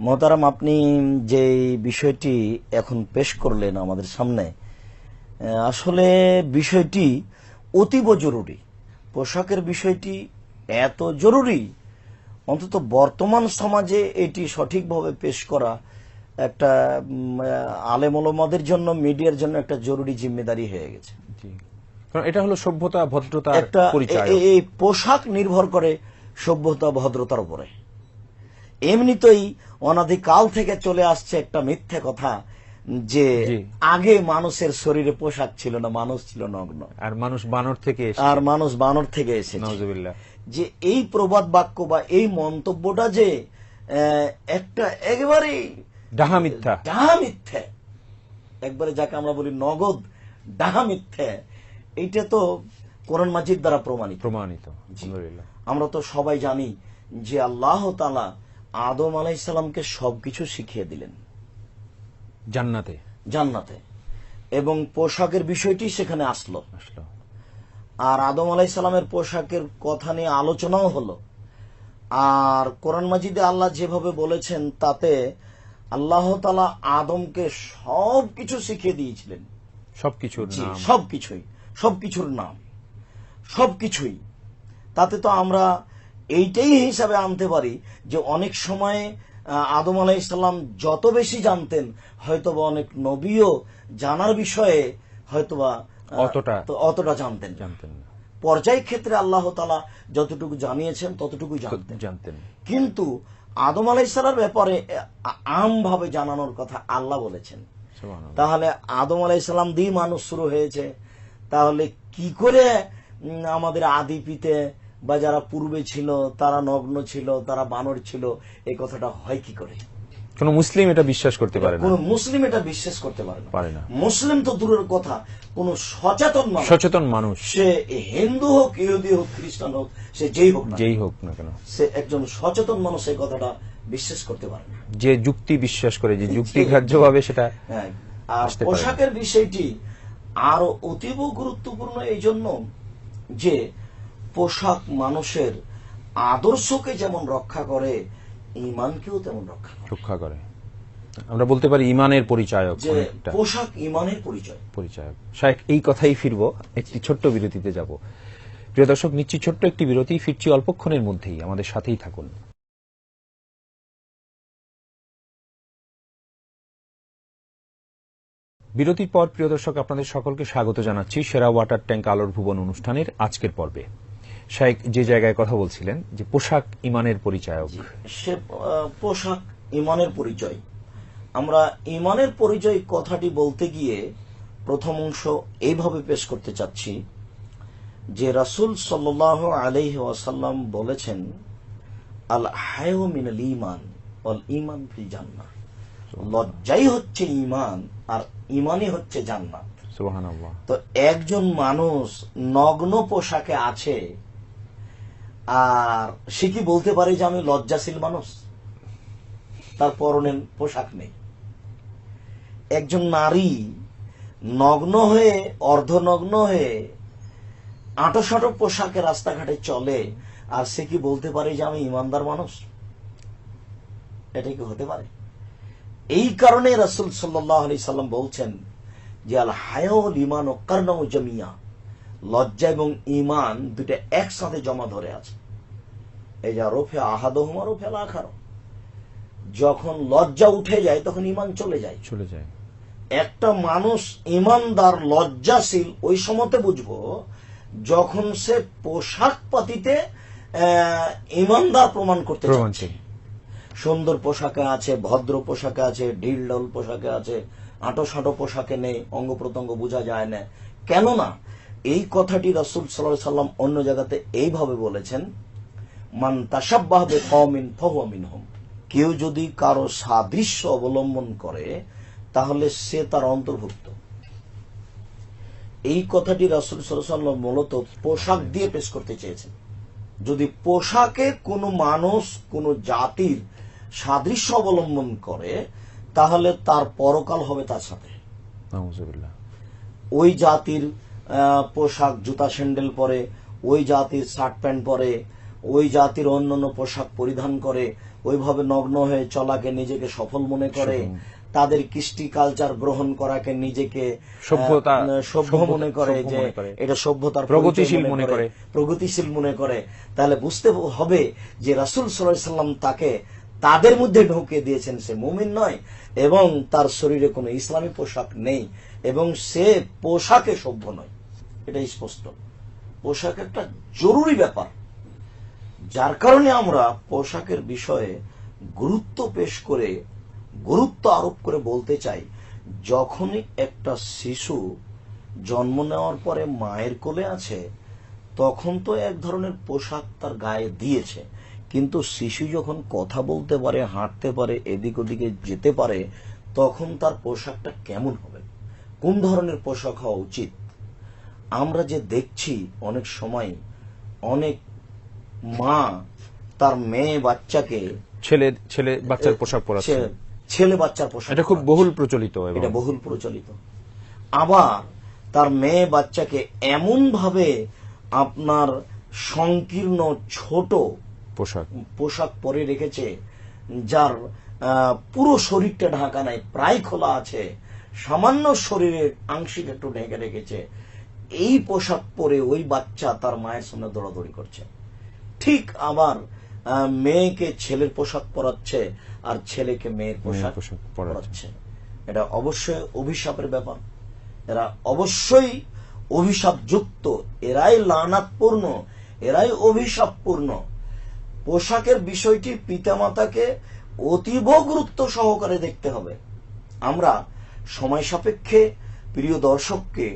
মোহতারাম, আপনি যে বিষয়টি এখন পেশ করলেন আমাদের সামনে, আসলে বিষয়টি অতীব জরুরি। পোশাকের বিষয়টি এত জরুরি, অন্তত বর্তমান সমাজে এটি সঠিকভাবে পেশ করা একটা আলেম ওলামাদের জন্য, মিডিয়ার জন্য একটা জরুরি জিম্মেদারি হয়ে গেছে। কারণ এটা হলো সভ্যতা ভদ্রতার একটা পরিচয়। এই পোশাক নির্ভর করে সভ্যতা ভদ্রতার উপরে। এমনিতেই অনাদিকাল থেকে চলে আসছে একটা মিথ্যে কথা যে আগে মানুষের শরীরে পোশাক ছিল না, মানুষ ছিল নগ্ন, আর মানুষ বানর থেকে এসেছে। নাউজুবিল্লাহ। যে এই প্রবাদ বাক্য বা এই মন্তব্যটা যে একটা একেবারে ডাহা মিথ্যে, একবারে যাকে আমরা বলি নগদ ডাহা মিথ্যে, এইটা তো কোরআন মাজিদ দ্বারা প্রমাণিত। আমরা তো সবাই জানি যে আল্লাহ তাআলা আদম আলাইহিস সালামকে সবকিছু শিখিয়ে দিলেন জান্নাতে, এবং পোশাকের বিষয়টি সেখানে আসলো। আর আদম আলাইহিস সালামের পোশাকের কথা নিয়ে আলোচনাও হলো। আর কোরআন মাজিদে আল্লাহ যেভাবে বলেছেন তাতে আল্লাহ তাআলা আদমকে সবকিছু শিখিয়ে দিয়েছিলেন। সবকিছুর নাম, সবকিছুই। তাতে তো আমরা এইটাই হিসাবে আনতে পারি যে অনেক সময় আদম আলাইহিস সালাম যত বেশি জানতেন, হয়তোবা অনেক নবীও জানার বিষয়ে হয়তোবা অতটা জানতেন না। পর্যায় ক্ষেত্রে আল্লাহ তাআলা যতটুকু জানিয়েছেন ততটুকুই জানতেন। কিন্তু আদম আলাইহিস সালামের ব্যাপারে আমভাবে জানানোর কথা আল্লাহ বলেছেন। তাহলে আদম আলাইহিস সালাম দিয়ে মানুষ শুরু হয়েছে, তাহলে কি করে আমাদের আদি পিতা বা যারা পূর্বে ছিল তারা নগ্ন ছিল, তারা বানর ছিল, এই কথাটা হয় কি করে? কোন মুসলিম এটা বিশ্বাস করতে পারে না। পারে না। মুসলিম তো দূরের কথা, কোন সচেতন মানুষ, সে হিন্দু হোক, ইহুদি হোক, খ্রিস্টান হোক, সে যেই হোক না কেন, সে একজন সচেতন মানুষ এই কথাটা বিশ্বাস করতে পারে না। যে যুক্তি বিশ্বাস করে, যে যুক্তিগ্রাহ্যভাবে সেটা। আর পোশাকের বিষয়টি আরো অতীব গুরুত্বপূর্ণ এই জন্য যে পোশাক মানুষের আদর্শকে যেমন রক্ষা করে, ঈমানকেও তেমন রক্ষা করে। আমরা বলতে পারি ঈমানের পরিচায়ক। পোশাক ঈমানের পরিচায়ক। শায়েখ, এই কথাই ফিরবো, একটি ছোট্ট বিরতিতে যাব। প্রিয় দর্শক, নিচ্ছি ছোট্ট একটি বিরতি, ফিরছি অল্পক্ষণের মধ্যেই, আমাদের সাথেই থাকুন। বিরতির পর প্রিয় দর্শক, আপনাদের সকলকে স্বাগত জানাচ্ছি সেরা ওয়াটার ট্যাঙ্ক আলোর ভুবন অনুষ্ঠানের আজকের পর্বে। শায়েখ, যে জায়গায় কথা বলছিলেন যে পোশাক ঈমানের পরিচায়ক, সে পোশাক ঈমানের পরিচয়। আমরা ঈমানের পরিচয় কথাটি বলতে গিয়ে প্রথম অংশ এইভাবে পেশ করতে চাচ্ছি যে রাসূল সাল্লাল্লাহু আলাইহি ওয়াসাল্লাম বলেছেন, আল হায়াউ মিনাল ঈমান ওয়াল ঈমান ফিল জান্নাহ। লজ্জাই হচ্ছে ঈমান, আর ঈমানই হচ্ছে জান্নাত। সুবহানাল্লাহ। তো একজন মানুষ নগ্ন পোশাকে আছে, আর সে কি বলতে পারে যে আমি লজ্জাশীল মানুষ? তার পরনে পোশাক নেই। একজন নারী নগ্ন হয়ে, অর্ধনগ্ন হয়ে আঁটোসাঁটো পোশাকে রাস্তাঘাটে চলে, আর সে কি বলতে পারে যে আমি ইমানদার মানুষ? এটা কি হতে পারে? এই কারণে রাসূল সাল্লাল্লাহু আলাইহি সাল্লাম বলছেন যে আল হায়াউল ঈমান ও কারনাউ জামিয়া, লজ্জা এবং ঈমান দুটো একসাথে জমা ধরে আছে। এই যা রফে আহাদুহুমা রফে আল আখার, যখন লজ্জা উঠে যায় তখন ঈমান চলে যায়। একটা মানুষ ঈমানদার লজ্জাশীল ওই সময়তে বুঝবো যখন সে পোশাক পাতিতে ঈমানদার প্রমাণ করতে চাচ্ছে। সুন্দর পোশাকে আছে, ভদ্র পোশাকে আছে, ঢিলঢাল পোশাকে আছে, আঁটোসাঁটো পোশাকে নেই, অঙ্গ প্রত্যঙ্গ বোঝা যায় না। কেননা এই কথাটি রাসূল সাল্লাল্লাহু আলাইহি সাল্লাম অন্য জায়গাতে এইভাবে বলেছেন, মান তাশাব্বাহা বিকওমিন ফাহুয়া মিনহুম। কেউ যদি কারো সাদৃশ্য অবলম্বন করে তাহলে সে তার অন্তর্ভুক্ত। এই কথাটি রাসূল সাল্লাল্লাহু আলাইহি ওয়াসাল্লাম মূলত পোশাক দিয়ে পেশ করতে চেয়েছেন। যদি পোশাকে কোনো মানুষ কোনো জাতির সাদৃশ্য অবলম্বন করে তাহলে তার পরকাল হবে তার সাথে। ওই জাতির পোশাক, জুতা স্যান্ডেল পরে, ওই জাতির শার্ট প্যান্ট পরে, ওই জাতির অন্যান্য পোশাক পরিধান করে, ওইভাবে নগ্ন হয়ে চলাকে নিজেকে সফল মনে করে, তাদের কৃষ্টি কালচার গ্রহণ করাকে নিজেকে সভ্য মনে করে, যে এটা সভ্যতার প্রগতিশীল মনে করে, প্রগতিশীল মনে করে, তাহলে বুঝতে হবে যে রাসূল সাল্লাল্লাহু আলাইহি সাল্লাম তাকে তাদের মধ্যে ঢুকে দিয়েছেন, সে মুমিন নয় এবং তার শরীরে কোনো ইসলামী পোশাক নেই এবং সে পোশাকে সভ্য নয়। এটা স্পষ্ট। পোশাক একটা জরুরি ব্যাপার, যার কারণে আমরা পোশাকের বিষয়ে গুরুত্ব পেশ করে, গুরুত্ব আরোপ করে বলতে চাই, যখনই একটা শিশু জন্ম নেওয়ার পরে মায়ের কোলে আছে, তখন তো এক ধরনের পোশাক তার গায়ে দিয়েছে, কিন্তু শিশু যখন কথা বলতে পারে, হাঁটতে পারে, এদিক ওদিকে যেতে পারে, তখন তার পোশাকটা কেমন হবে, কোন ধরনের পোশাক হওয়া উচিত? আমরা যে দেখছি অনেক সময় অনেক মা তার মেয়ে বাচ্চাকে ছেলে বাচ্চার পোশাক পরাচ্ছে, ছেলে বাচ্চার পোশাক, এটা খুব বহুল প্রচলিত, এটা বহুল প্রচলিত। আবার তার মেয়ে বাচ্চাকে এমন ভাবে আপনার সংকীর্ণ ছোট পোশাক পরে রেখেছে, যার পুরো শরীরটা ঢাকা নাই, প্রায় খোলা আছে, সামান্য শরীরের আংশিক একটু ঢেকে রেখেছে। এই পোশাক পরে ওই বাচ্চা তার মায়ের সামনে দৌড়াদৌড়ি করছে। ঠিক আবার মেয়েকে ছেলের পোশাক পরাচ্ছে আর ছেলেকে মেয়ের পোশাক পরাচ্ছে। এটা অবশ্যই অভিশাপের ব্যাপার, এরা অবশ্যই অভিশাপযুক্ত, এরাই লানাতপূর্ণ, এরাই অভিশাপপূর্ণ। পোশাকের বিষয়টি পিতামাতাকে অতীব গুরুত্ব সহকারে দেখতে হবে। আমরা সময় সাপেক্ষে প্রিয় দর্শককে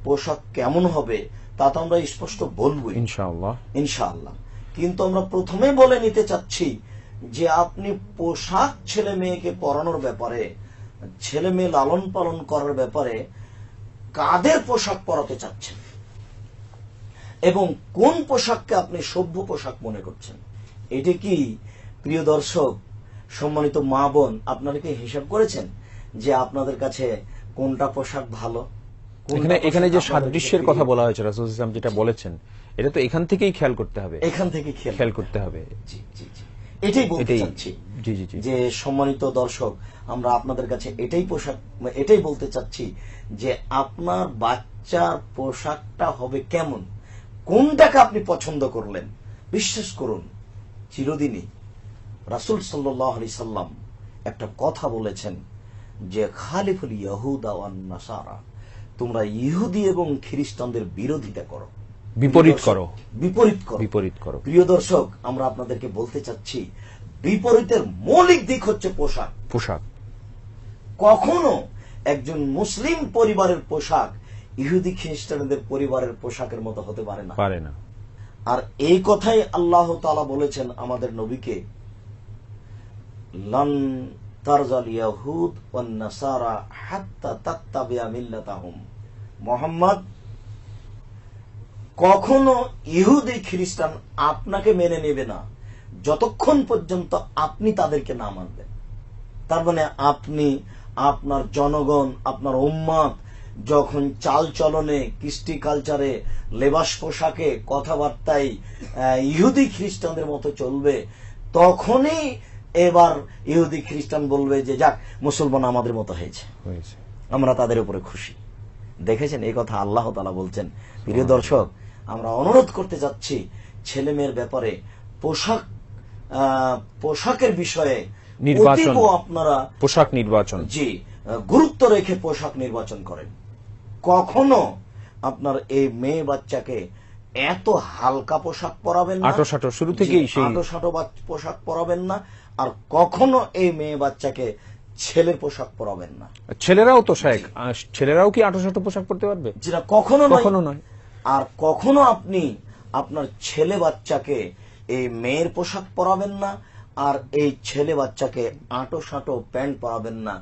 পোশাক কেমন হবে তা তো আমরা স্পষ্ট বলবো ইনশাআল্লাহ, কিন্তু আমরা প্রথমে বলে নিতে চাচ্ছি যে আপনি পোশাক ছেলে মেয়েকে পরানোর ব্যাপারে, ছেলে মেয়ে লালন পালন করার ব্যাপারে কাদের পোশাক পরাতে চাচ্ছেন এবং কোন পোশাককে আপনি সভ্য পোশাক মনে করছেন। এটি কি প্রিয় দর্শক, সম্মানিত মা বোন, আপনারা কি হিসাব করেছেন যে আপনাদের কাছে কোনটা পোশাক ভালো? এখানে যে সাদৃশ্যের কথা বলা হয়েছে, রাসূল সাল্লাল্লাহু আলাইহি ওয়াসাল্লাম যেটা বলেছেন, এটা তো এখান থেকেই খেয়াল করতে হবে, খেয়াল করতে হবে। এটাই বলতে চাচ্ছি যে সম্মানিত দর্শক, আমরা আপনাদের কাছে এটাই বলতে চাচ্ছি যে আপনার বাচ্চার পোশাকটা হবে কেমন, কোনটাকে আপনি পছন্দ করলেন। বিশ্বাস করুন, চিরদিনই রাসূল সাল্লাল্লাহু আলাইহি সাল্লাম একটা কথা বলেছেন যে খালিফুল ইয়াহুদা ওয়ান নাসারা, তোমরা ইহুদি এবং খ্রিস্টানদের বিরোধিতা করো, বিপরীত করো। প্রিয় দর্শক, আমরা আপনাদেরকে বলতে চাচ্ছি, বিপরীতের মৌলিক দিক হচ্ছে পোশাক। কখনো একজন মুসলিম পরিবারের পোশাক ইহুদি খ্রিস্টানদের পরিবারের পোশাকের মতো হতে পারে না। আর এই কথাই আল্লাহ তাআলা বলেছেন আমাদের নবীকে, লান তারজাল ইয়াহুদ ওয়ান নাসারা হাত্তা তাত্তাবিয়া মিল্লাতাহুম। মুহাম্মদ, কখনো ইহুদি খ্রিস্টান আপনাকে মেনে নেবে না যতক্ষণ পর্যন্ত আপনি তাদেরকে না মানবেন। তার মানে আপনি, আপনার জনগণ, আপনার উম্মত যখন চাল চলনে, কৃষ্টি কালচারে, লেবাস পোশাকে, কথাবার্তায় ইহুদি খ্রিস্টানদের মতো চলবে, তখনই এবার ইহুদি খ্রিস্টান বলবে যে যাক, মুসলমান আমাদের মতো হয়েছে, আমরা তাদের উপরে খুশি। দেখেছেন, এই কথা আল্লাহ তাআলা বলছেন। প্রিয় দর্শক, আমরা অনুরোধ করতে যাচ্ছি, ছেলে মেয়ের ব্যাপারে পোশাকের বিষয়ে আপনারা পোশাক নির্বাচন গুরুত্ব রেখে পোশাক নির্বাচন করেন। কখনো আপনার এই মেয়ে বাচ্চাকে এত হালকা পোশাক পরাবেন না, আঁটো শুরু থেকেই আঁটো পোশাক পরাবেন না, আর কখনো এই মেয়ে বাচ্চাকে ছেলের পোশাক পরাবেন না। ছেলেরাও তো ছেলেরাও কি আঁটো পোশাক পরতে পারবে? যেটা কখনো নয়। আর কখনো আপনি আপনার ছেলে বাচ্চাকে এই মেয়ের পোশাক পরাবেন না, আর এই ছেলে বাচ্চাকে আঁটো প্যান্ট পরাবেন না।